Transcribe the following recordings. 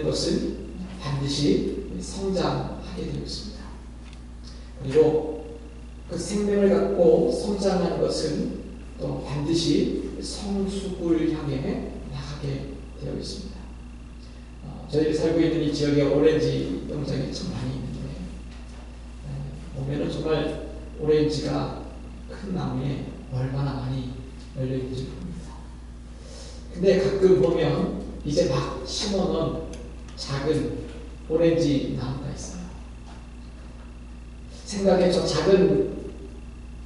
것은 반드시 성장하게 되어 있습니다. 그리고 그 생명을 갖고 성장하는 것은 또 반드시 성숙을 향해 나가게 되어 있습니다. 저희가 살고 있는 이 지역에 오렌지 농장이 참 많이 있는데 보면은 정말 오렌지가 큰 나무에 얼마나 많이 열려있는지 봅니다. 근데 가끔 보면 이제 막 심어놓은 작은 오렌지 나무가 있어요. 생각에 저 작은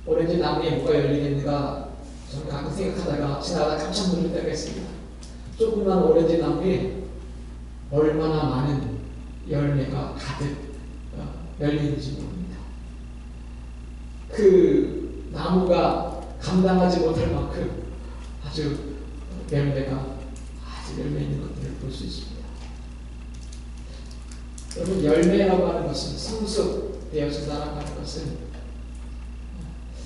오렌지 나무에 뭐가 열리겠는가 저는 가끔 생각하다가 지나가다 깜짝 놀랄 때가 있습니다. 조그만 오렌지 나무에 얼마나 많은 열매가 가득 열리는지 모릅니다. 그 나무가 감당하지 못할 만큼 아주 열매가 아주 열매 있는 것들을 볼 수 있습니다. 여러분, 열매라고 하는 것은 성숙되어진다라고 하는 것은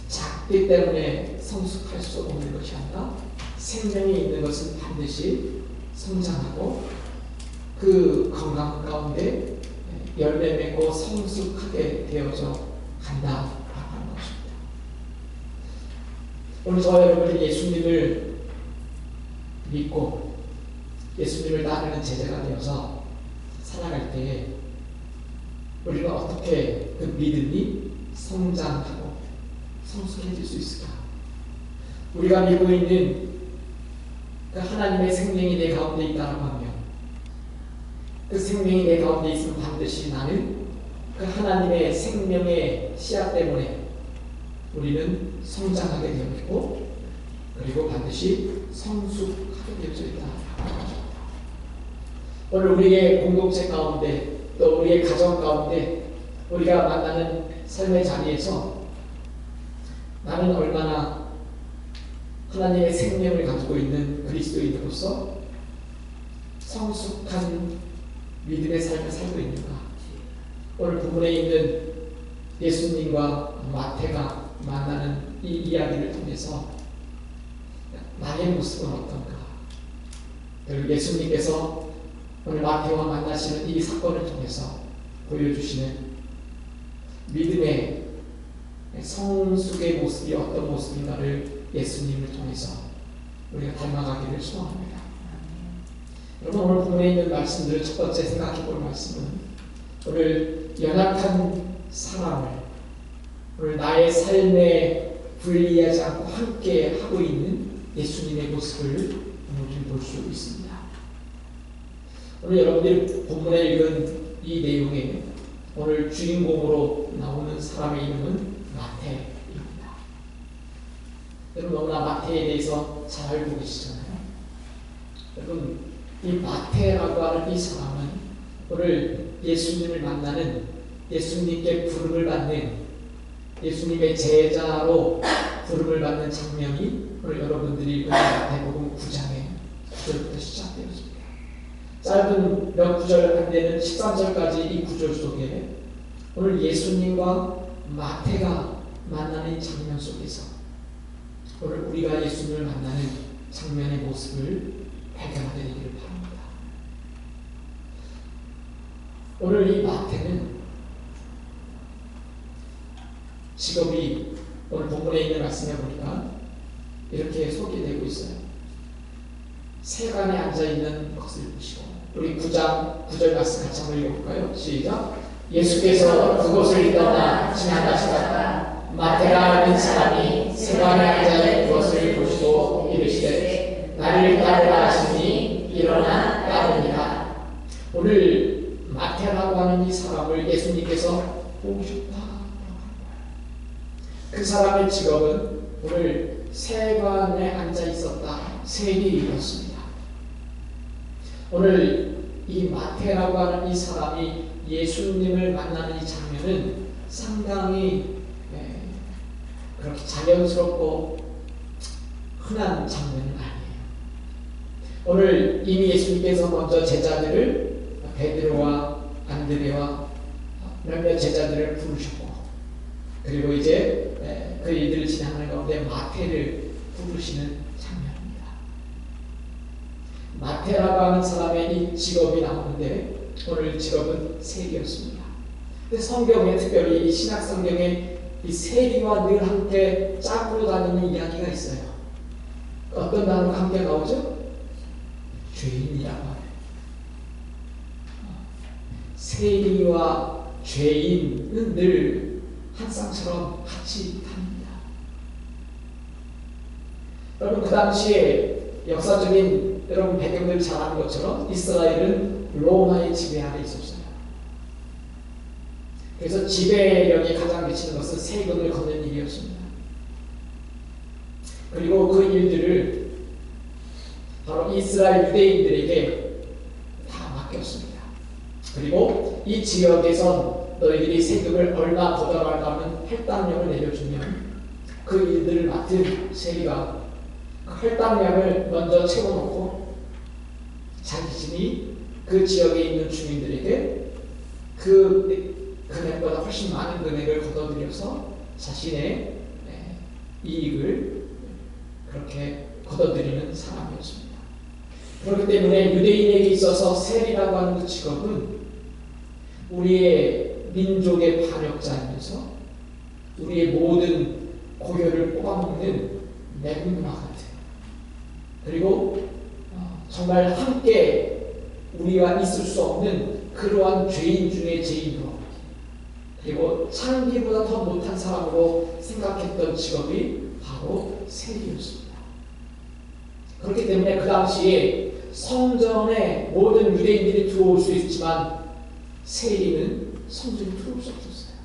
작기 때문에 성숙할 수 없는 것이 아니라 생명이 있는 것은 반드시 성장하고 그 건강 가운데 열매 맺고 성숙하게 되어져 간다라고 하는 것입니다. 오늘 저와 여러분이 예수님을 믿고 예수님을 따르는 제자가 되어서 살아갈 때에 우리가 어떻게 그 믿음이 성장하고 성숙해질 수 있을까? 우리가 믿고 있는 그 하나님의 생명이 내 가운데 있다고 하면 그 생명이 내 가운데 있으면 반드시 나는 그 하나님의 생명의 씨앗 때문에 우리는 성장하게 되었고 그리고 반드시 성숙하게 되어져 있다. 오늘 우리의 공동체 가운데 또 우리의 가정 가운데 우리가 만나는 삶의 자리에서 나는 얼마나 하나님의 생명을 가지고 있는 그리스도인으로서 성숙한 믿음의 삶을 살고 있는가? 오늘 부분에 있는 예수님과 마태가 만나는 이 이야기를 통해서 나의 모습은 어떤가? 그리고 예수님께서 오늘 마태와 만나시는 이 사건을 통해서 보여주시는 믿음의 성숙의 모습이 어떤 모습인가를 예수님을 통해서 우리가 닮아가기를 소원합니다. 여러분, 오늘 본문에 있는 말씀들을 첫 번째 생각해 볼 말씀은 오늘 연약한 사람을 오늘 나의 삶에 분리하지 않고 함께 하고 있는 예수님의 모습을 오늘 볼 수 있습니다. 오늘 여러분들이 본문에 읽은 이 내용에 오늘 주인공으로 나오는 사람의 이름은 마태입니다. 여러분, 너무나 마태에 대해서 잘 알고 계시잖아요. 여러분, 이 마태라고 하는 이 사람은 오늘 예수님을 만나는 예수님께 부름을 받는 예수님의 제자로 부름을 받는 장면이 오늘 여러분들이 읽은 마태복음 9장의 9절부터 시작되었습니다. 짧은 몇 구절 안 되는 13절까지 이 구절 속에 오늘 예수님과 마태가 만나는 장면 속에서 오늘 우리가 예수님을 만나는 장면의 모습을 발견하게 되기를 바랍니다. 오늘 이 마태는 직업이 오늘 본문에 있는 말씀에 보니까 이렇게 소개되고 있어요. 세간에 앉아있는 것을 보시고 우리 9장 9절 말씀 같이 한번 읽어볼까요? 시작! 예수께서 그곳을 떠나 지나가시다가 마태라 하는 사람이 세간에 앉아있는 것을 보시고 이르시되 나를 따르라 하시니 일어나 따르니라. 오늘 마태라고 하는 이 사람을 예수님께서 보셨다. 그 사람의 직업은 오늘 세관에 앉아 있었다. 세리였습니다. 오늘 이 마태라고 하는 이 사람이 예수님을 만나는 이 장면은 상당히 그렇게 자연스럽고 흔한 장면은 아니에요. 오늘 이미 예수님께서 먼저 제자들을 베드로와 안드레와 몇몇 제자들을 부르셨고 그리고 이제 그 일들을 진행하는 가운데 마태를 부르시는 장면입니다. 마태라고 하는 사람의 이 직업이 나오는데 오늘 직업은 세리였습니다. 근데 성경에 특별히 이 신약 성경에 이 세리와 늘 함께 짝으로 다니는 이야기가 있어요. 어떤 단어가 함께 나오죠? 죄인이라고 하네요. 세리와 죄인은 늘 한 쌍처럼 같이 다닙니다. 여러분 그 당시에 역사적인 여러분 배경들 잘 아는 것처럼 이스라엘은 로마의 지배 아래 있었어요. 그래서 지배력이 가장 미치는 것은 세금을 걷는 일이었습니다. 그리고 그 일들을 바로 이스라엘 유대인들에게 다 맡겼습니다. 그리고 이 지역에선 너희들이 세금을 얼마 걷어갈까 하는 할당량을 내려주면 그 일들을 맡은 세리가 그 할당량을 먼저 채워놓고 자신이 그 지역에 있는 주민들에게 그 금액보다 훨씬 많은 금액을 걷어들여서 자신의 이익을 그렇게 걷어들이는 사람이었습니다. 그렇기 때문에 유대인에게 있어서 세리라고 하는 그 직업은 우리의 민족의 반역자이면서 우리의 모든 고열을 뽑아먹는 내분 문화 같아요. 그리고 정말 함께 우리와 있을 수 없는 그러한 죄인 중의 죄인으로 그리고 창기보다 더 못한 사람으로 생각했던 직업이 바로 세리였습니다. 그렇기 때문에 그 당시에 성전에 모든 유대인들이 들어올 수 있지만 세리는 성전에 들어올 수 없었어요.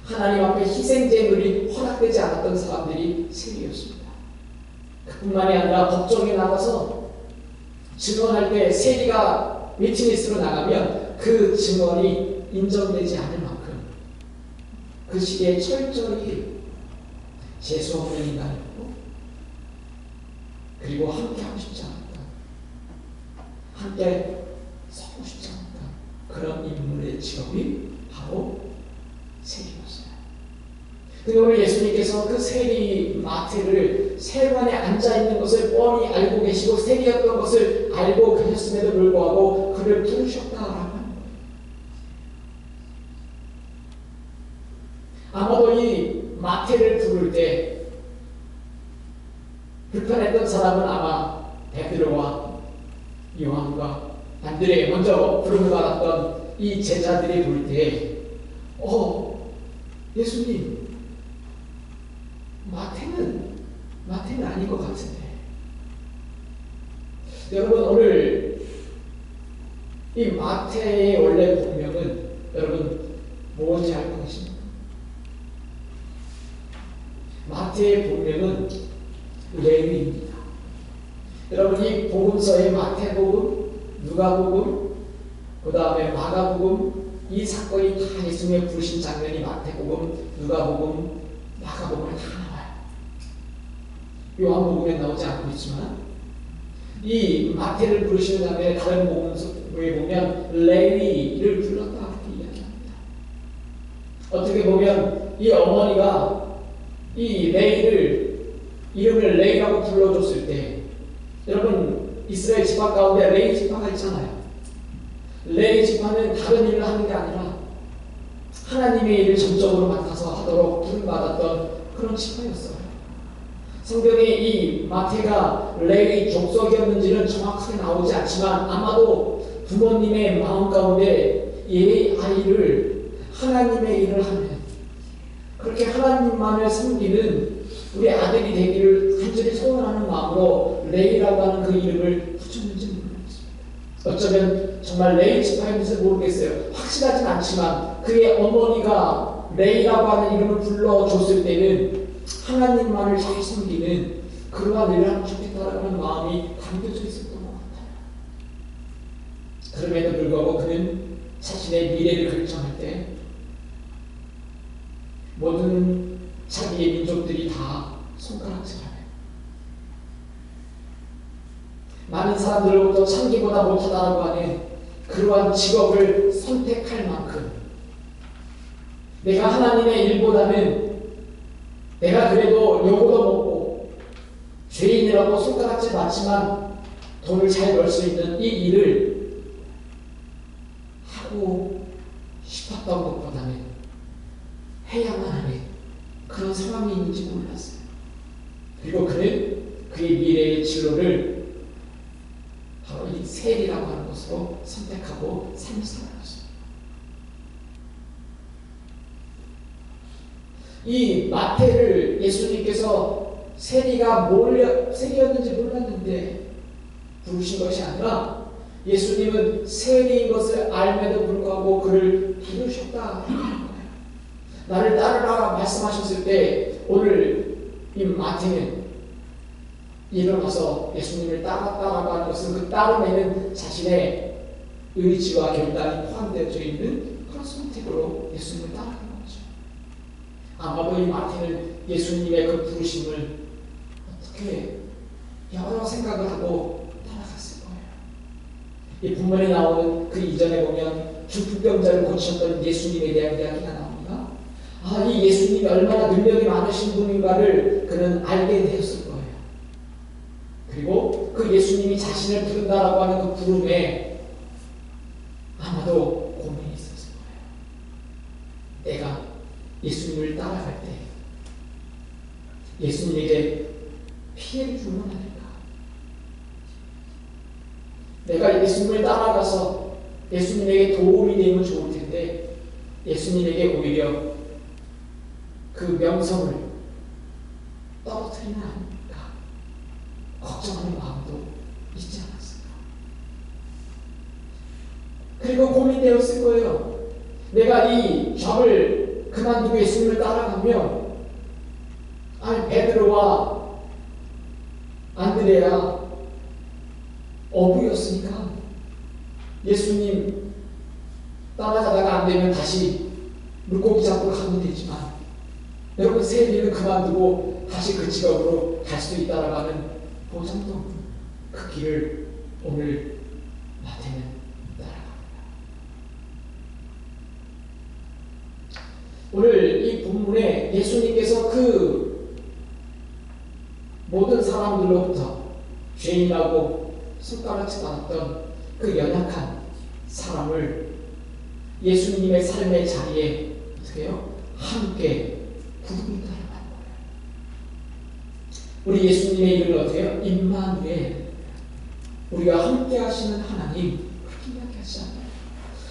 하나님 앞에 희생제물이 허락되지 않았던 사람들이 세리였습니다. 그뿐만이 아니라 법정에 나가서 증언할 때 세리가 위트니스로 나가면 그 증언이 인정되지 않을 만큼 그 시기에 철저히 재수 없는 인간이었고 그리고 함께하고 싶지 않았다. 함께 서고 싶지 않았다. 그런 인물의 직업이 바로 세리였어요. 근데 오늘 예수님께서 그 세리 마태를 세관에 앉아있는 것을 뻔히 알고 계시고 세리였던 것을 알고 계셨음에도 불구하고 그를 부르셨다라고 하는 거예요. 아마도 이 마태를 부를 때 불편했던 사람은 아마 베드로와 요한과 안드레 먼저 부름을 받았던 이 제자들이 부를 때 예수님 마태는 아닌 것 같은데 여러분 오늘 이 마태의 원래 본명은 여러분 뭔지 알고 계십니까? 마태의 본명은 레위입니다. 여러분 이 복음서의 마태복음, 누가복음, 그 다음에 마가복음 이 사건이 다 예수님의 부르신 장면이 마태복음, 누가복음, 마가복음에 다 나와요. 요한복음에 나오지 않고 있지만 이 마태를 부르시는 장면에 다른 복음서에 보면 레위를 불렀다 이렇게 이야기합니다. 어떻게 보면 이 어머니가 이 레위를 이름을 레위라고 불러줬을 때 여러분 이스라엘 지파 가운데 레위 지파가 있잖아요. 레위 지파는 다른 일을 하는 게 아니라 하나님의 일을 전적으로 맡아서 하도록 부름받았던 그런 지파였어요. 성경에 이 마태가 레위 족속이었는지는 정확하게 나오지 않지만 아마도 부모님의 마음 가운데 이 아이를 하나님의 일을 하는 그렇게 하나님만을 섬기는 우리 아들이 되기를 간절히 소원하는 마음으로 레위라고 하는 그 이름을 붙였는지 모르겠습니다. 어쩌면 정말 레위 지파인지 모르겠어요. 확실하진 않지만 그의 어머니가 레위라고 하는 이름을 불러줬을 때는 하나님만을 잘 섬기는 그러한 일을 하고 싶겠다라는 마음이 담겨져 있었던 것 같아요. 그럼에도 불구하고 그는 자신의 미래를 결정할 때 모든 자기의 민족들이 다 손가락질하네. 많은 사람들로부터 창기보다 못하다라고 하는 그러한 직업을 선택할 만큼 내가 하나님의 일보다는 내가 그래도 요거도 먹고 죄인이라고 손가락질 맞지만 돈을 잘 벌 수 있는 이 일을 하고 싶었던 것보다는 해야만 하는 그런 상황이 있는지 몰랐어요. 그리고 그는 그의 미래의 진로를 바로 이 세리라고 하는 것으로 선택하고 삶을 살아갔어요. 이 마태를 예수님께서 세리였는지 몰랐는데 부르신 것이 아니라 예수님은 세리인 것을 알매도 불구하고 그를 부르셨다 하는 거예요. 나를 따르라 말씀하셨을 때 오늘 이 마태는 일어나서 예수님을 따랐다라고 하는 것은 그 따름에는 자신의 의지와 결단이 포함되어져 있는 그런 선택으로 예수님을 따라가는 거죠. 아마도 이 마태는 예수님의 그 부르심을 어떻게 여러 생각을 하고 따라갔을 거예요. 이 본문에 나오는 그 이전에 보면 중풍병자를 고치셨던 예수님에 대한 이야기가 나옵니다. 이 예수님이 얼마나 능력이 많으신 분인가를 그는 알게 되었을 거예요. 그리고 그 예수님이 자신을 부른다라고 하는 그 부름에 아마도 고민이 있었을 거예요. 내가 예수님을 따라갈 때 예수님에게 피해를 주면 안 될까? 내가 예수님을 따라가서 예수님에게 도움이 되면 좋을 텐데 예수님에게 오히려 그 명성을 떨어뜨리면 안 될까? 걱정하는 마음도 있지 않았을까? 그리고 고민되었을 거예요. 내가 이 잡을 그만두고 예수님을 따라가면 베드로와 안드레아 어부였으니까 예수님 따라가다가 안 되면 다시 물고기 잡으러 가면 되지만 여러분 세리는 그만두고 다시 그 직업으로 갈 수 있다라고 하는 보장도 없는 그 길을 오늘 마태는 따라갑니다. 오늘 이 본문에 예수님께서 그 모든 사람들로부터 죄인이라고 손가락질 받았던 그 연약한 사람을 예수님의 삶의 자리에 어떻게 해요? 함께 부른다는 거예요. 우리 예수님의 이름을 어떻게 해요? 임마누엘, 우리가 함께 하시는 하나님, 그렇게 이야기하지 않아요.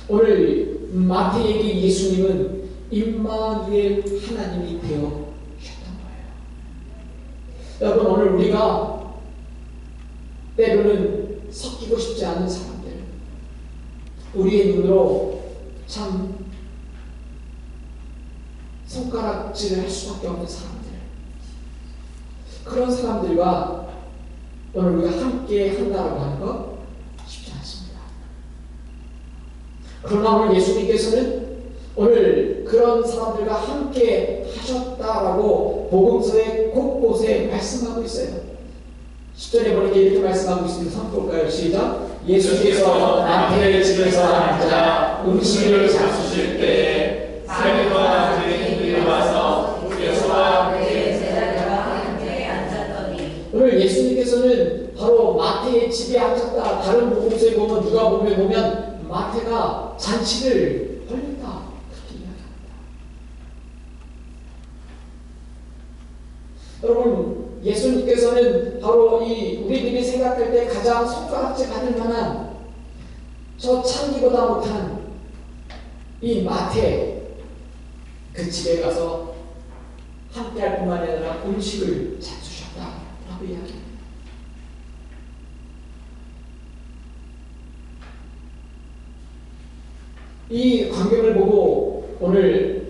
오늘 마태에게 예수님은 임마누엘 하나님이 되어 여러분 오늘 우리가 때로는 섞이고 싶지 않은 사람들, 우리의 눈으로 참 손가락질을 할 수밖에 없는 사람들, 그런 사람들과 오늘 우리가 함께 한다고 하는 것 쉽지 않습니다. 그러나 오늘 예수님께서는 오늘 그런 사람들과 함께 하셨다라고 복음서의 곳곳에 말씀하고 있어요. 10절에 보니까 이렇게 말씀하고 있습니다. 한번 볼까요? 시작. 예수께서 마태의 집에서 앉아 음식을 잡수실 때에 세리와 죄인들이 와서 예수와 그의 제자들과 함께 앉았더니, 오늘 예수님께서는 바로 마태의 집에 앉았다. 다른 복음서에 보면 누가복음에 보면 마태가 잔치를 벌린다. 여러분 예수님께서는 바로 이 우리들이 생각할 때 가장 손가락질 받을 만한 저 창기보다 못한 이 마태 그 집에 가서 함께할 뿐만 아니라 음식을 잡수셨다라고 이야기합니다. 이 광경을 보고 오늘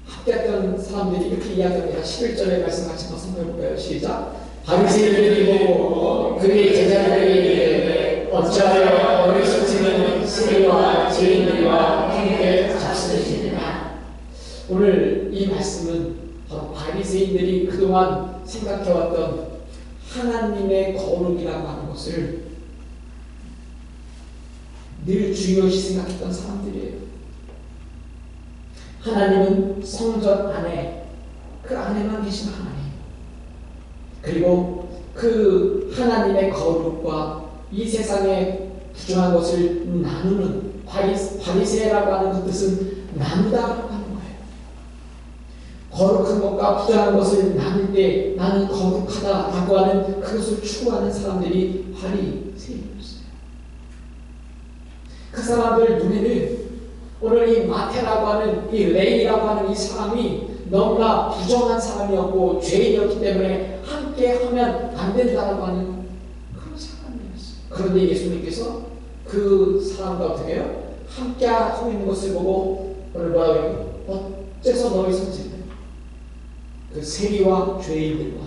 함께했던 사람들이 이렇게 이야기합니다. 11절의 말씀 같이 한번 해볼까요? 시작. 바리새인들이 보고 그의 제자들에게 이르되 어찌하여 너희 스승은 세리와 죄인들과 함께 잡수시느냐. 오늘 이 말씀은 바로 바리새인들이 그동안 생각해왔던 하나님의 거룩이라고 하는 것을 늘 중요시 생각했던 사람들이에요. 하나님은 성전 안에, 그 안에만 계신 하나님. 그리고 그 하나님의 거룩과 이 세상의 부정한 것을 나누는 바리새라고 하는 그 뜻은 나누다라고 하는 거예요. 거룩한 것과 부정한 것을 나눌 때 나는 거룩하다라고 하는 그것을 추구하는 사람들이 바리새인이었어요. 그 사람들 눈에는 오늘 이 마태라고 하는 이 레이라고 하는 이 사람이 너무나 부정한 사람이었고 죄인이었기 때문에 함께 하면 안 된다라고 하는 그런 사람이었어요. 그런데 예수님께서 그 사람과 어떻게 해요? 함께 하고 있는 것을 보고 오늘 뭐라고 해요? 어째서 너희 성질을 그 세리와 죄인들과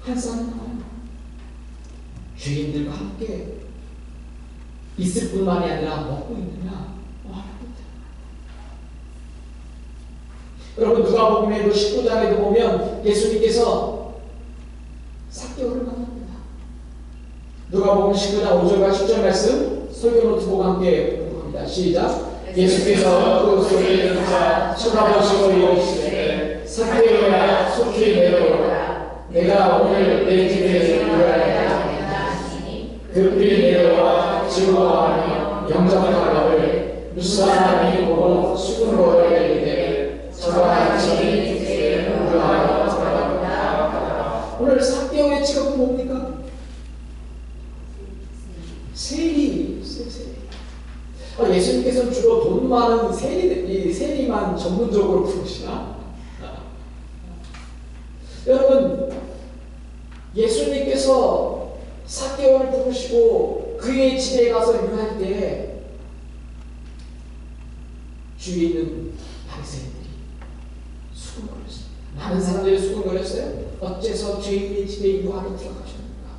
한 쌍을 나와요. 죄인들과 함께 있을 뿐만이 아니라 먹고 있느냐? 여러분 누가복음에도 19장에도 보면 예수님께서 삭개오를 만납니다. 누가복음 19장 5절과 10절 말씀 설교 노트 보고 함께 공부합니다. 시작. 예수께서 그 소리를 듣자 쳐다보시고 이르시되 삭개오야 속히 내려오라. 내가 오늘 내 집에 누워야 하니 급히 내려와 즐거워하며 영접을 하거늘 무수한 사람이 보고 수군거려 이르되 저와 같이 이제 우려하여 돌아갑니다. 오늘 삭개오의 직업은 뭡니까? 세리. 예수님께서는 주로 돈 많은 세리만 전문적으로 부르시나? 여러분, 예수님께서 삭개오를 부르시고 그의 집에 가서 유할 때 주위에 있는 바리새인들이 수군거렸습니다. 많은 사람들이 수군거렸어요. 어째서 죄인의 집에 유하러 들어가셨는가?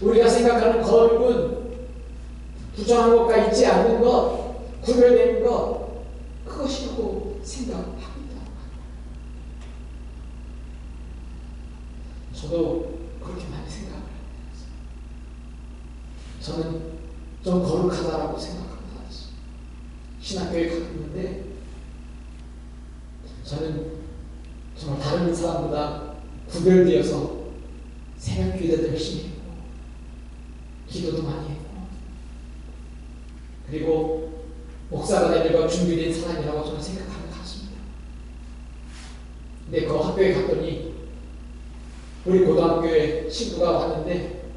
우리가 생각하는 거룩은 부정한 것과 있지 않는 것, 구별되는 것, 그것이라고 생각하고 있다. 저도 그렇게 많이 생각을 합니다. 저는 좀 거룩하다라고 생각합니다. 신학교에 가고 있는데 저는 정말 다른 사람보다 구별되어서 새벽 기도도 열심히 했고 기도도 많이 했고 그리고 목사가 되려고 준비된 사람이라고 저는 생각하는 것 같습니다. 근데 그 학교에 갔더니 우리 고등학교에 친구가 왔는데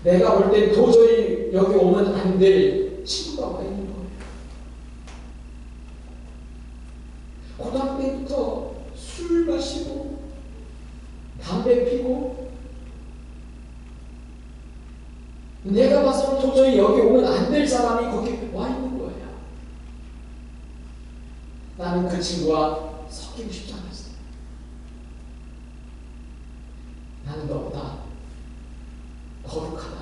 내가 볼 땐 도저히 여기 오면 안 될 친구가 와 있는 거예요. 고등학교 때부터 술 마시고 담배 피고 내가 봐서는 도저히 여기 오면 안 될 사람이 거기 와 있는 거예요. 나는 그 친구와 섞이고 싶지 않았어요. 나는 너보다 거룩하다.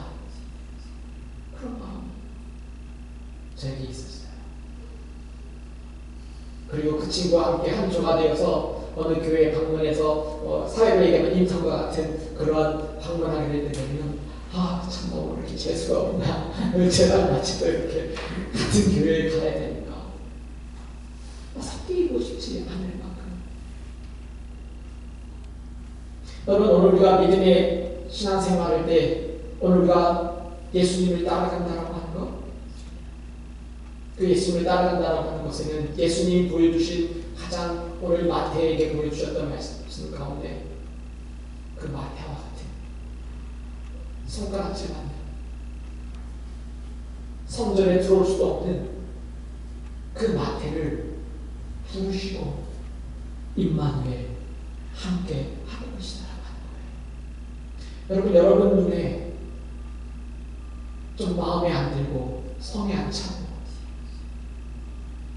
그런 마음이 저에게 있었어요. 그리고 그 친구와 함께 한 주가 되어서 어느 교회 방문해서 사회로 얘기하면 인턴과 같은 그러한 방문하게 되면 참 너무 이렇게 재수가 없나 제가 마치 또 이렇게 같은 교회에 가야 되니까 섞이고 싶지 않을 만큼. 여러분 오늘 우리가 믿음의 신앙생활할 때 오늘 우리가 예수님을 따라간다라고 하는 것, 그 예수님을 따라간다라고 하는 것에는 예수님이 보여주신 가장 오늘 마태에게 보여주셨던 말씀 가운데 그 마태와 같은 손가락질 받는 성전에 들어올 수도 없는 그 마태를 부르시고 임마누엘 함께 하는 것이다라고 하는 거예요. 여러분 눈에 좀 마음에 안 들고 성에 안 차고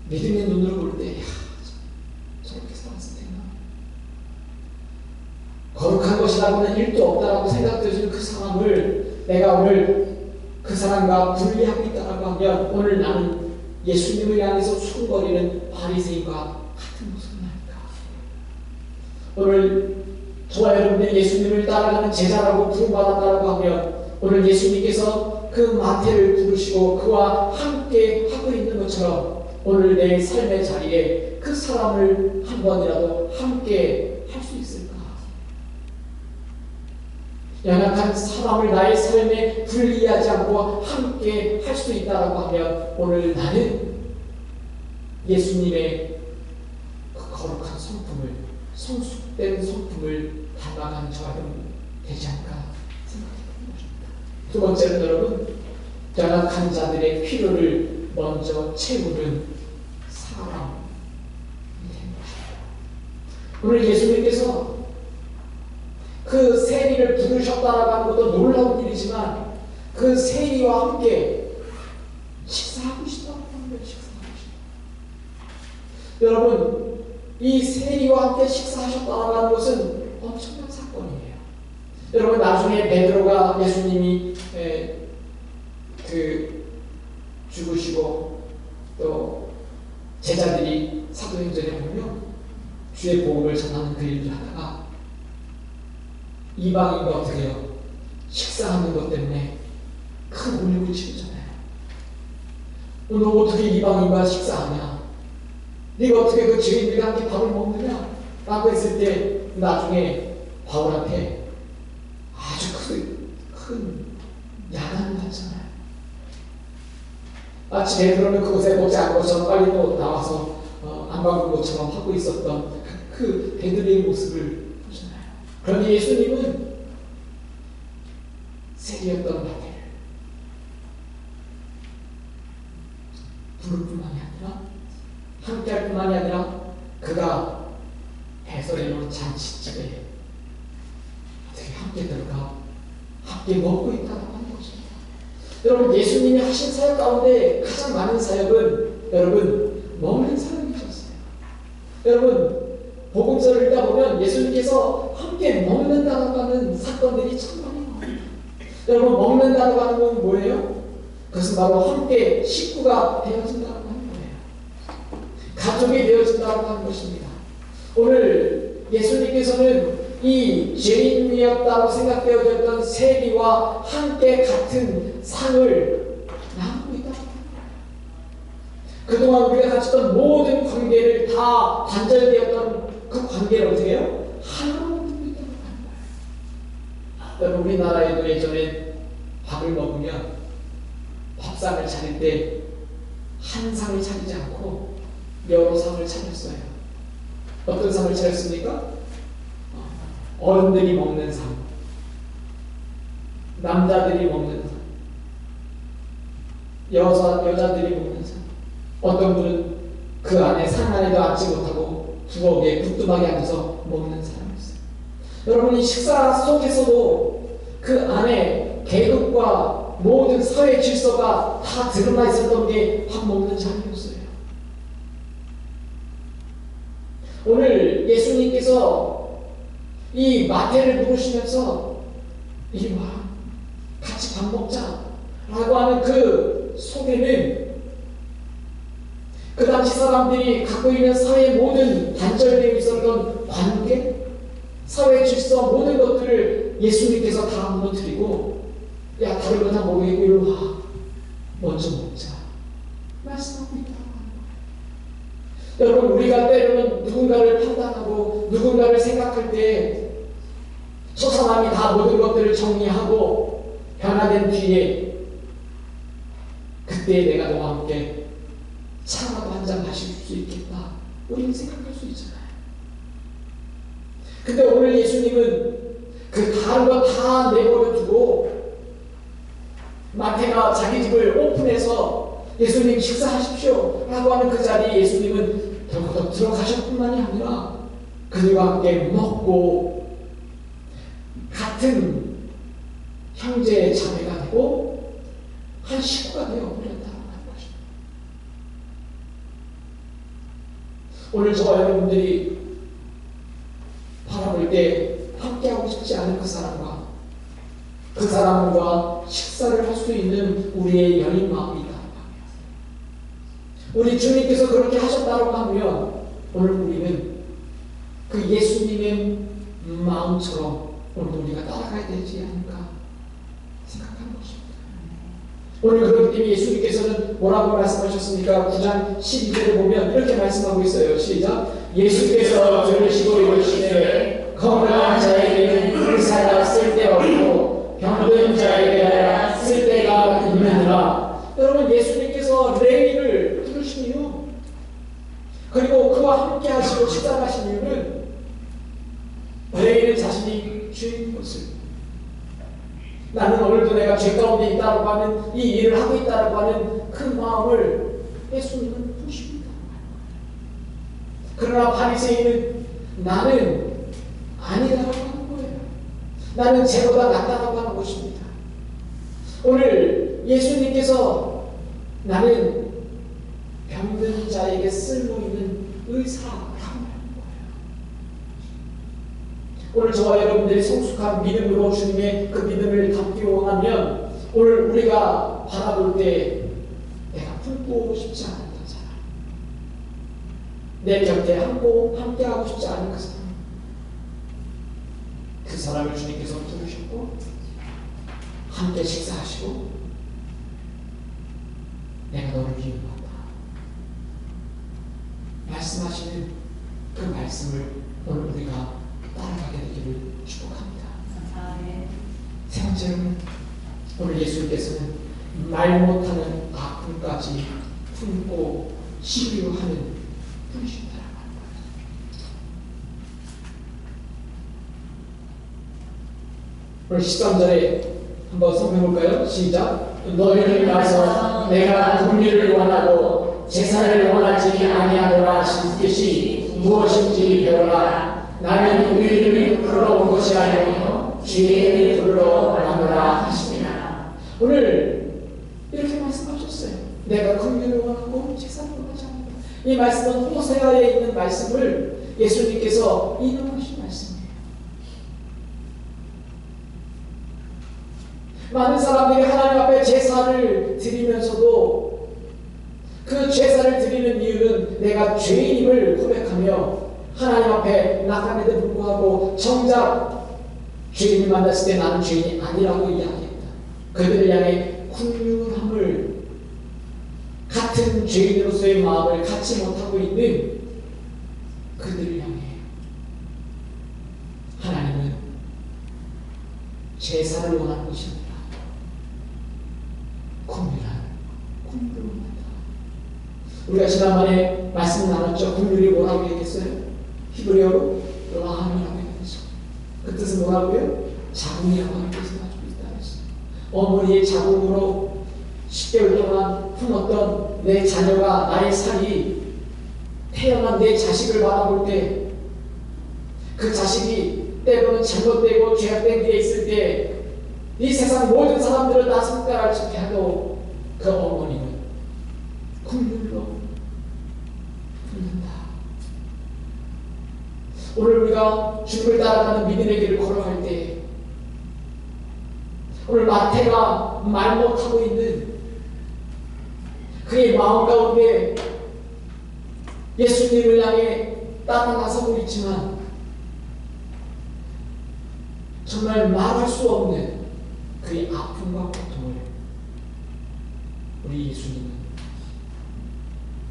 믿음의 눈으로 볼 때 저렇게 살았을 때나 거룩한 것이라고는 일도 없다라고 생각되는 그 사람을 내가 오늘 그 사람과 분리하고 있다라고 하면 오늘 나는 예수님을 향해서 수군거리는 바리새인과 같은 모습을 할까? 오늘 저와 여러분들이 예수님을 따라가는 제자라고 부름받았다라고 하면 오늘 예수님께서 그 마태를 부르시고 그와 함께 하고 있는 것처럼 오늘 내 삶의 자리에 그 사람을 한 번이라도 함께 할 수 있을까? 연약한 사람을 나의 삶에 분리하지 않고 함께 할 수 있다라고 하면 오늘 나는 예수님의 그 거룩한 성품을, 성숙된 성품을 담당하는 저와 여러분 되지 않을까 생각해 봅니다. 두 번째는 여러분, 연약한 자들의 필요를 먼저 채우는 사람이 되는 것입니다. 오늘 예수님께서 그 세리를 부르셨다라고 하는 것도 놀라운 일이지만 그 세리와 함께 식사하고 싶다고 하는 거예요. 식사하고 싶다. 여러분, 이 세리와 함께 식사하셨다라고 하는 것은 엄청난 사건이에요. 여러분, 나중에 베드로가 예수님이 죽으시고 또 제자들이 사도행전에 보면 주의 복음을 전하는 그 일을 하다가 이방인과 어떻게 해요? 식사하는 것 때문에 큰 울림을 치르잖아요. 너 어떻게 이방인과 식사하냐? 네가 어떻게 그 죄인들과 함께 밥을 먹느냐? 라고 했을 때 나중에 바울한테 아주 큰 야단을 하잖아요. 마치 베드로는 그곳에 못지 않고서 빨리 또 나와서 안 바꾼 것처럼 하고 있었던 그 베드로의 모습을 보잖아요. 그런데 예수님은 세리였던 마태를 부를 뿐만이 아니라 함께할 뿐만이 아니라 그가 해설해놓은 잔치집에 어떻게 함께 들어가 함께 먹고 있다고 하는 것입니다. 여러분, 예수님이 하신 사역 가운데 가장 많은 사역은 여러분 먹는 사역이셨어요. 여러분, 복음서를 읽다 보면 예수님께서 함께 먹는다고 하는 사건들이 참 많이 나옵니다. 여러분, 먹는다고 하는 건 뭐예요? 그것은 바로 함께 식구가 되어진다고 하는 거예요. 가족이 되어진다고 하는 것입니다. 오늘 예수님께서는 이 죄인이었다고 생각되어졌던 세리와 함께 같은 상을 나누고 있다고 합니다. 그동안 우리가 가졌던 모든 관계를 다 단절되었던 그 관계를 어떻게 해요? 하나로 만들고 있다고 하는 거예요. 여러분, 우리나라에도 예전에 밥을 먹으면 밥상을 차릴 때 한 상을 차리지 않고 여러 상을 차렸어요. 어떤 상을 차렸습니까? 어른들이 먹는 상, 남자들이 먹는 상, 여자들이 먹는 상. 어떤 분은 그 안에 상 안에도 앉지 못하고 부엌에 부뚜막에 앉아서 먹는 사람이었어요. 여러분, 이 식사 속에서도 그 안에 계급과 모든 사회 질서가 다 드러나 있었던 게 밥 먹는 자리였어요. 오늘 예수님께서 이 마태를 부르시면서 이리 와, 같이 밥 먹자 라고 하는 그 속에는 그 당시 사람들이 갖고 있는 사회의 모든 단절되어 있었던 관계, 사회 질서, 모든 것들을 예수님께서 다 무너뜨리고, 야, 다른 거 다 모르겠고 이리 와, 먼저 먹자 말씀하고 있다고 하는 거예요. 여러분, 우리가 때로는 누군가를 판단하고 누군가를 생각할 때 저 사람이 다 모든 것들을 정리하고 변화된 뒤에 그때 내가 너와 함께 차라도 한 잔 마실 수 있겠다, 우리는 생각할 수 있잖아요. 근데 오늘 예수님은 그 다른 거 다 내버려 두고 마태가 자기 집을 오픈해서 예수님 식사하십시오 라고 하는 그 자리에 예수님은 덜커덕 들어가셨뿐만이 아니라 그들과 함께 먹고 같은 형제의 자매가 되고 한 식구가 되어버렸다는 것입니다. 오늘 저와 여러분들이 바라볼 때 함께하고 싶지 않은 그 사람과 그 사람과 식사를 할 수 있는 우리의 여린 마음이 있다고 합니다. 우리 주님께서 그렇게 하셨다고 하면 오늘 우리는 그 예수님의 마음처럼 오늘 우리가 따라가야 되지 않을까 생각하는 것입니다. 오늘 그렇기 때문에 예수님께서는 뭐라고 말씀하셨습니까? 9장 12절에 보면 이렇게 말씀하고 있어요. 시작. 예수께서 들으시고 이르시되 건강한 자에게는 의사가 쓸데없고 병든 자에게 쓸데가 있느니라. 여러분, 예수님께서 레위를 부르신 이유, 그리고 그와 함께 하시고 식사하신 이유는 레위는 자신이 죄인 것을, 나는 오늘도 내가 죄 가운데 있다고 하는 이 일을 하고 있다고 하는 그 마음을 예수님은 부르십니다. 그러나 바리새인은 나는 아니라고 하는 거예요. 나는 쟤보다 낫다고 하는 것입니다. 오늘 예수님께서 나는 병든 자에게 쓸모있는 의사라고 하는 거예요. 오늘 저와 여러분들이 성숙한 믿음으로 주님의 그 믿음을 담기 원하면 오늘 우리가 바라볼 때 내가 품고 싶지 않은 그 사람, 내 곁에 함께 하고 싶지 않은 그 사람, 그 사람을 주님께서 부르셨고 함께 식사하시고 내가 너를 미워한다 말씀하시는 그 말씀을 오늘 우리가 따라가게 되기를 축복합니다. 세 번째로는 오늘 예수님께서는 말 못하는 아픔까지 품고 치유하는 분이십니다. 오늘 13절에 한번 성경볼까요? 시작. 너희를 가서 내가 긍휼을 원하고 제사를 원하지 아니하노라 하시듯이 무엇인지 배우라. 나는 의인을 부르러 것이 아니요 죄인을 부르러 왔노라 하시니라. 오늘 이렇게 말씀하셨어요. 내가 긍휼을 원하고 제사를 원하지 않는다. 이 말씀은 호세아에 있는 말씀을 예수님께서 인용하신 말씀이에요. 많은 사람들이 하나님 앞에 제사를 드리면서도 그 제사를 드리는 이유는 내가 죄인임을 고백하며 하나님 앞에 나감에도 불구하고 정작 죄인을 만났을 때 나는 죄인이 아니라고 이야기했다. 그들을 향해 긍휼함을, 같은 죄인으로서의 마음을 갖지 못하고 있는 그들을 향해 하나님은 제사를 원하는 것이 아니라 긍휼을 원한다. 우리가 지난번에 말씀 나눴죠. 긍휼이 뭐라고 얘기했어요? 히브리어로 라함이라고 얘기했어요. 그 뜻은 뭐라고요? 자궁이라고 하는 뜻을 가지고 있다 그랬어요. 어머니의 자궁으로 10개월 동안 품었던 내 자녀가, 나의 살이 태어난 내 자식을 바라볼 때 그 자식이 때로는 잘못되고 죄악된 길에 있을 때 이 세상 모든 사람들은 다 손가락을 짚게 하도 그 어머니는 긍휼로 품는다. 오늘 우리가 주님을 따라가는 믿음의 길을 걸어갈 때 오늘 마태가 말 못하고 있는 그의 마음 가운데 예수님을 향해 따라 나서고 있지만 정말 말할 수 없는 그의 아픔과 고통을 우리 예수님은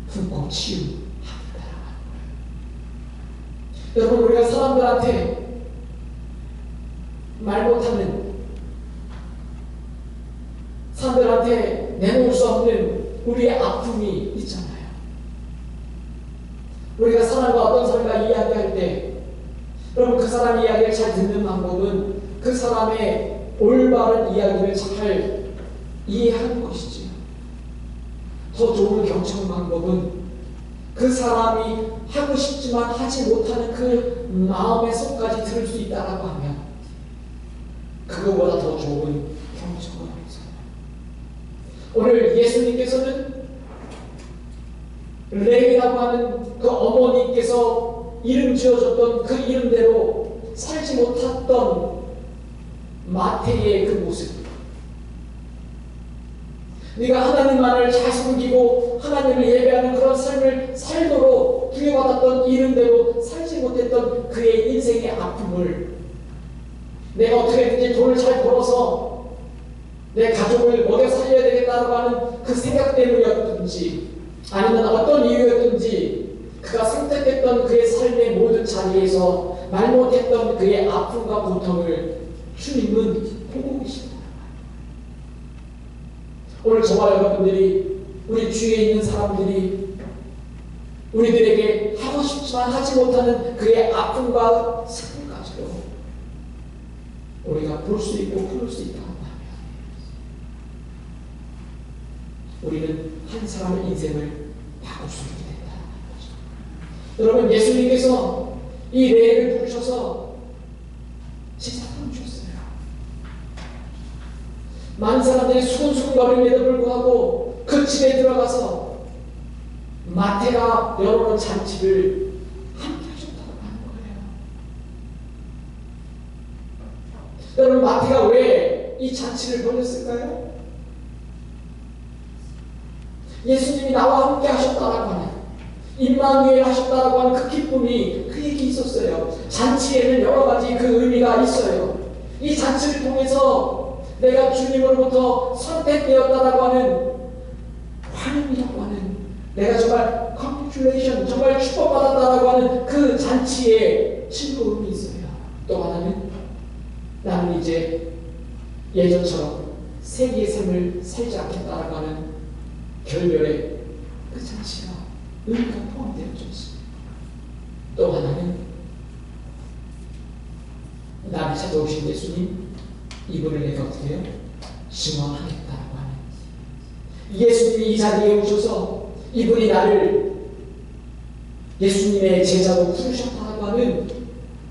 품고 치유하겠다라는 거예요. 여러분, 우리가 사람들한테 말 못하는, 사람들한테 내놓을 수 없는 우리의 아픔이 있잖아요. 우리가 사람과 어떤 사람과 이야기할 때 여러분, 그 사람 이야기를 잘 듣는 방법은 그 사람의 올바른 이야기를 잘 이해하는 것이지, 더 좋은 경청 방법은 그 사람이 하고 싶지만 하지 못하는 그 마음의 속까지 들을 수 있다라고 하면 그거보다 더 좋은 경청을 하잖아요. 오늘 예수님께서는 레위라고 하는 그 어머니께서 이름 지어줬던 그 이름대로 살지 못했던 마태의 그 모습, 네가 하나님만을 잘 섬기고 하나님을 예배하는 그런 삶을 살도록 부여받았던 이름대로 살지 못했던 그의 인생의 아픔을, 내가 어떻게든지 돈을 잘 벌어서 내 가족을 먹여 살려야 되겠다고 하는 그 생각 때문이었든지 아니면 어떤 이유였든지 그가 선택했던 그의 삶의 모든 자리에서 말 못했던 그의 아픔과 고통을 주님은 보고 계십니다. 오늘 저와 여러분들이, 우리 주위에 있는 사람들이 우리들에게 하고 싶지만 하지 못하는 그의 아픔과 슬픔까지도 우리가 볼 수 있고 풀을 수 있다 한다면 우리는 한 사람의 인생을 바꿀 수 있게 된다는 거죠. 여러분, 예수님께서 이 레이를 부르셔서 제자들을 주셨어요. 많은 사람들이 수근수근거림에도 불구하고 그 집에 들어가서 마태가 열어놓은 잔치를 함께 하셨다고 하는 거예요. 여러분, 마태가 왜 이 잔치를 벌였을까요? 예수님이 나와 함께 하셨다라고 하는, 임마누엘 하셨다라고 하는 그 기쁨이 그에게 있었어요. 잔치에는 여러 가지 그 의미가 있어요. 이 잔치를 통해서 내가 주님으로부터 선택되었다라고 하는 환영이라고 하는, 내가 정말 congratulation, 정말 축복받았다라고 하는 그 잔치에 즐거움이 있어요. 또 하나는 나는 이제 예전처럼 세기의 삶을 살지 않겠다라고 하는 결별의 그 잔치가 의미가 포함되어 있습니다. 또 하나는 나를 찾아오신 예수님, 이분을 내가 어떻게 해요? 증언하겠다라고 하는, 예수님이 이 자리에 오셔서 이분이 나를 예수님의 제자로 부르셨다고 하는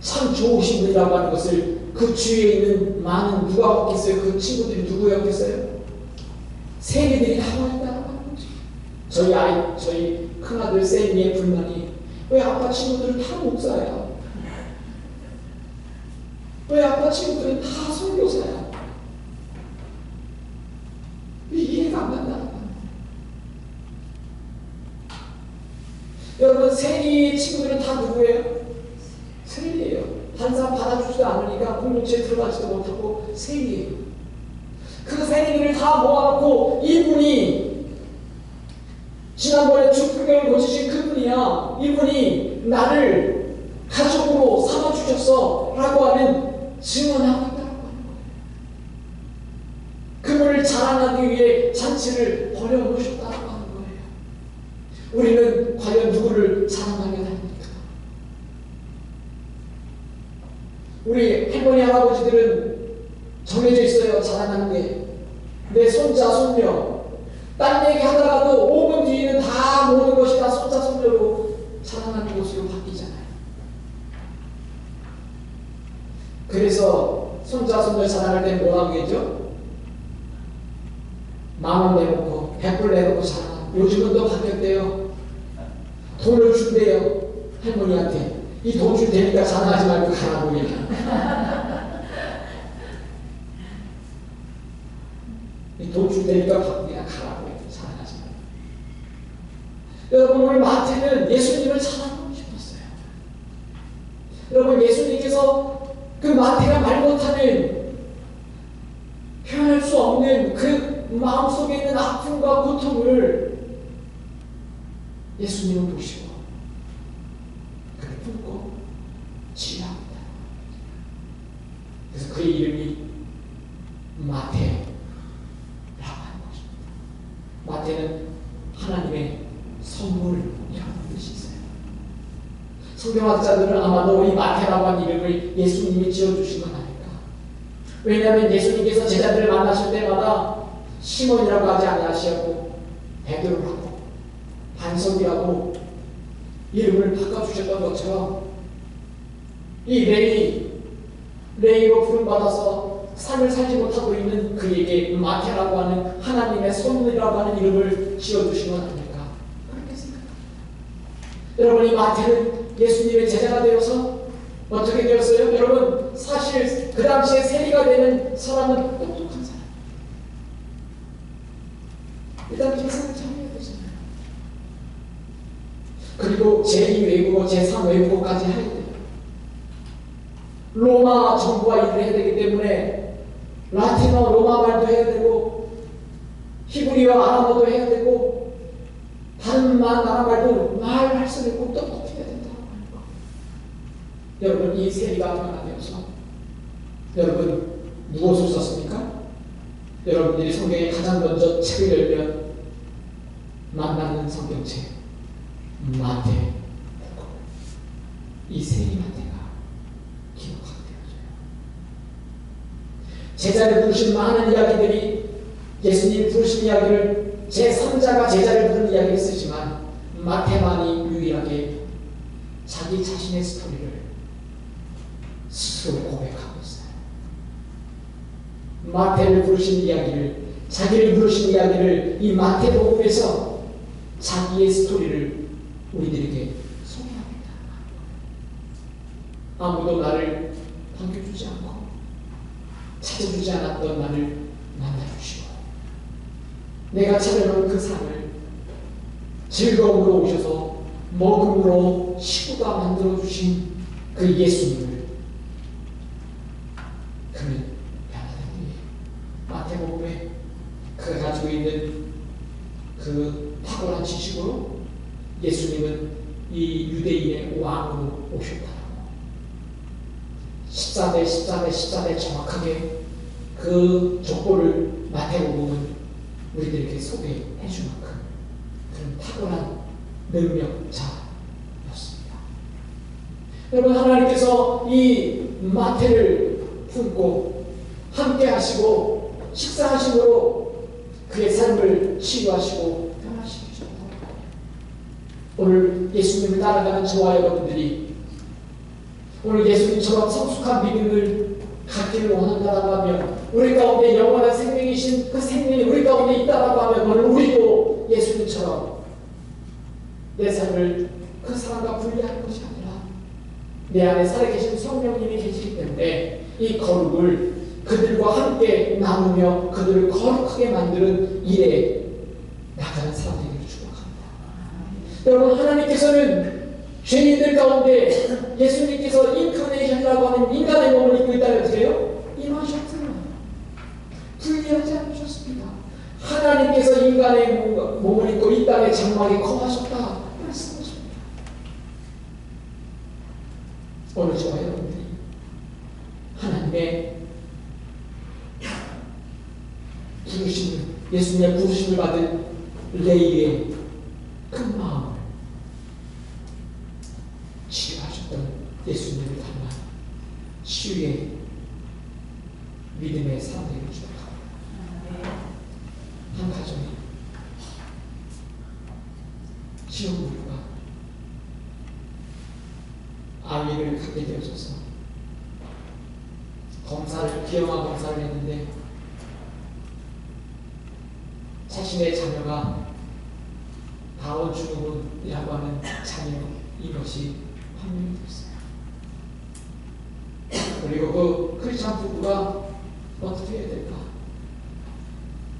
참 좋으신 분이라고 하는 것을 그 주위에 있는 많은, 누가 없겠어요? 그 친구들이 누구였겠어요? 세리들이 다 와있다고 하는 거죠. 저희 큰아들 세미의 불만이, 왜 아빠 친구들은 다 목사야? 왜 아빠 친구들은 다 선교사야? 이해가 안 간다. 여러분, 세리 친구들은 다 누구예요? 세리예요. 다른 사람 받아주지도 않으니까 공동체에 들어가지도 못하고 세리예요. 그 세리들을 다 모아놓고 이분이 지난번에 죽불경을 고치신 그분이야, 이분이 나를 가족으로 삼아주셨어 라고 하는 증언하고 있다고 하는 거예요. 그분을 자랑하기 위해 잔치를 벌여놓으셨다고 하는 거예요. 우리는 과연 누구를 자랑하게 합니까? 우리 할머니 할아버지들은 정해져 있어요. 자랑하는 게. 내 손자 손녀, 딴 얘기 하다가도 5분 뒤에는 다 모든 것이 다 손자 손녀로 자랑하는 것으로 바뀌잖아요. 그래서 손자 손녀 자랑할 때 뭐라고 했죠? 10,000원 내놓고 100불 내놓고 자랑. 요즘은 또 바뀌었대요. 돈을 준대요. 할머니한테. 이 돈 줄 테니까 자랑하지 말고 가라고 얘기해. 이 돈 줄 테니까 그냥 가라고 얘기해. 자랑하지 말고. 여러분, 우리 마태는 예수님을 자랑하고 싶었어요. 여러분, 예수님께서 그 마태가 말 못하는, 표현할 수 없는 그 마음속에 있는 아픔과 고통을 예수님은 보시고 그를 품고 치유합니다. 그래서 그의 이름이 마태라고 하는 것입니다. 마태는 하나님의 선물이라는 뜻이 있어요. 성경학자들은 아마도 이 마태라고 하는 이름을 예수님이 지어주신 건 아닐까. 왜냐하면 예수님께서 제자들을 만나실 때마다 시몬이라고 하지 아니하시고 베드로라고, 반석이라고 이름을 바꿔주셨던 것처럼 이 레이로 부름받아서 삶을 살지 못하고 있는 그에게 마태라고 하는 하나님의 선물이라고 하는 이름을 지어주신 건 아닐까, 그렇게 생각합니다. 여러분, 이 마태는 예수님의 제자가 되어서 어떻게 되었어요? 여러분, 사실 그 당시에 세리가 되는 사람은 똑똑한 사람, 일단 계산을 잘해야 되잖아요. 그리고 제2 외국어, 제3 외국어까지 해야 돼요. 로마 정부와 일을 해야 되기 때문에 라틴어, 로마 말도 해야 되고 히브리어, 아람어도 해야 되고 다른 나라 말도 말할 수 있고 똑똑해야 된다고 하는 거. 여러분, 이 세리가 변화되어서 여러분 무엇을 썼습니까? 여러분들이 성경에 가장 먼저 책을 열면 만나는 성경책 마태, 이 세리 마태가 기록하게 되어져요. 제자를 부르신 많은 이야기들이, 예수님이 부르신 이야기를 제3자가 제자를 부르는 이야기를 쓰지만 마태만이 유일하게 자기 자신의 스토리를 스스로 고백하고 있어요. 마태를 부르신 이야기를, 자기를 부르신 이야기를 이 마태복음에서 자기의 스토리를 우리들에게 소개합니다. 아무도 나를 반겨주지 않고 찾아주지 않았던 나를 만나주시고, 내가 찾아놓은 그 산을 즐거움으로 오셔서 먹음으로 식구가 만들어주신 그 예수님을, 그는 변화된 뒤에 마태복음에 그가 가지고 있는 그 탁월한 지식으로 예수님은 이 유대인의 왕으로 오셨다고 14대 정확하게 그 족보를 마태복음은 우리들에게 소개해 줄 만큼 그런 탁월한 능력자였습니다. 여러분, 하나님께서 이 마태를 품고 함께 하시고 식사하심으로 그의 삶을 치유하시고 변화시키셨다. 오늘 예수님을 따라가는 저와 여러분들이 오늘 예수님처럼 성숙한 믿음을 갖기를 원한다고 하면, 우리 가운데 영원한 생명이신 그 생명이 우리 가운데 있다고 하면, 오늘 우리도 예수님처럼 내 삶을 그 사람과 분리하는 것이 아니라 내 안에 살아계신 성령님이 계시기 때문에 이 거룩을 그들과 함께 나누며 그들을 거룩하게 만드는 일에 나가는 사람들에게 축복합니다. 여러분, 하나님께서는 죄인들 가운데 예수님께서 인카네이션이라고 하는 인간의 몸을 입고 있다면 어떻게 해요? 임하셨어요. 분리하지 않으셨습니다. 하나님께서 인간의 몸을 입고 이 땅의 장막에 거하셨다 말씀하십니다. 오늘 저와 여러분들이 하나님의 부르심을, 예수님의 부르심을 받은 레이의 큰 마음을 치유하셨던 예수님을 닮아 치유의 믿음의 사람들을 축복합니다. 한 가정이 시어머니가 아이를 갖게 되어져서 비영아 검사를 했는데 자신의 자녀가 다운 증후군이라고 하는 자녀, 이것이 판명이 됐어요. 그리고 그 크리스찬 부부가 어떻게 해야 될까?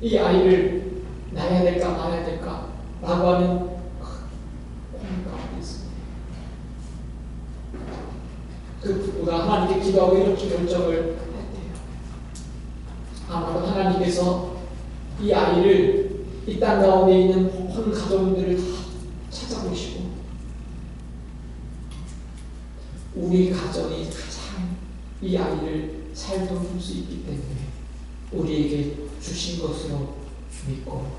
이 아이를 낳아야 될까 말아야 될까? 라고 하는 고민 가운데 있습니다. 그 부부가 하나님께 기도하고 이렇게 결정을 했대요. 아마도 하나님께서 이 아이를 이 땅 가운데 있는 온 가족들을 다 찾아보시고 우리 가정이 가장 이 아이를 잘 돌볼 수 있기 때문에 우리에게 주신 것으로 믿고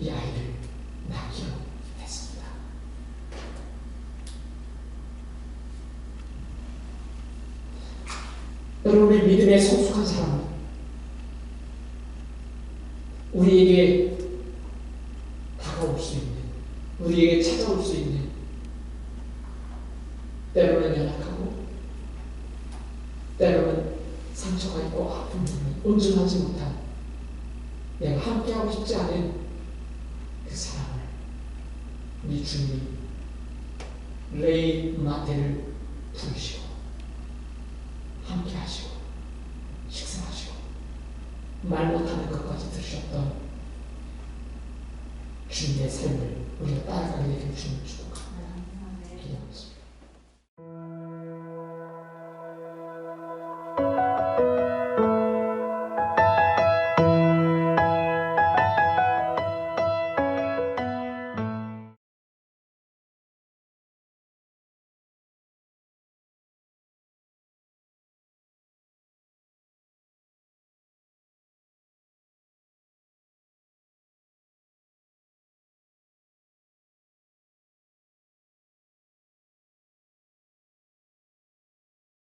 이 아이를 낳기로 했습니다. 여러분, 우리 믿음의 성숙한 사람은 우리에게 다가올 수 있는, 우리에게 찾아올 수 있는, 때로는 연약하고 때로는 상처가 있고 아픔이 있는, 온전하지 못한, 내가 함께하고 싶지 않은 그 사람을 우리 주님이 레이 마태를 부르시고 함께하시고 식사하시고 말 못하는 것까지 들으셨던 주님의 삶을 우리가 따라가게 되길 주님 축복합니다.